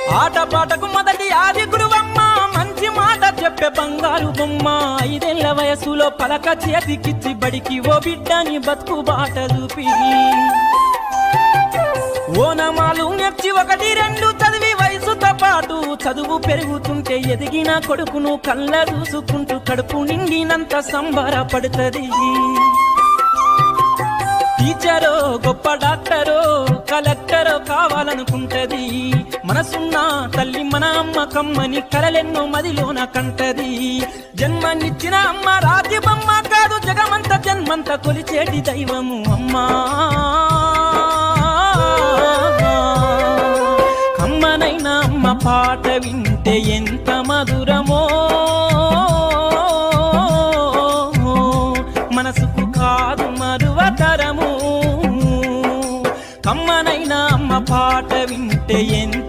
ఆటపాటకు మొదటి ఆది గురువమ్మ, మంచి మాట చెప్పే బంగారు బొమ్మ. 5 ఏళ్ల వయసులో పలక చేతికిచ్చి బడికి ఓ బిడ్డని బతుకు బాట చూపి, ఓనమాలు నేర్చి 1, 2 చదివి వయసుతో పాటు చదువు పెరుగుతుంటే ఎదిగిన కొడుకును కళ్ళ చూసుకుంటూ కడుపు నిండినంత సంబరపడుతుంది. టీచరో గొప్ప డాక్టరో కలెక్టరో కావాలనుకుంటది. మనసున్న తల్లి మన అమ్మ కమ్మని కలలెన్నో మదిలోన కంటది. జన్మనిచ్చిన అమ్మ రాతి బొమ్మ కాదు, జగమంత జన్మంత కొలిచేటి దైవము అమ్మా. కమ్మనైనా అమ్మ పాట వింటే ఎంత మధురమో, మనసుకు కాదు మరువతరము. కమ్మనైనా అమ్మ పాట వింటే ఎంత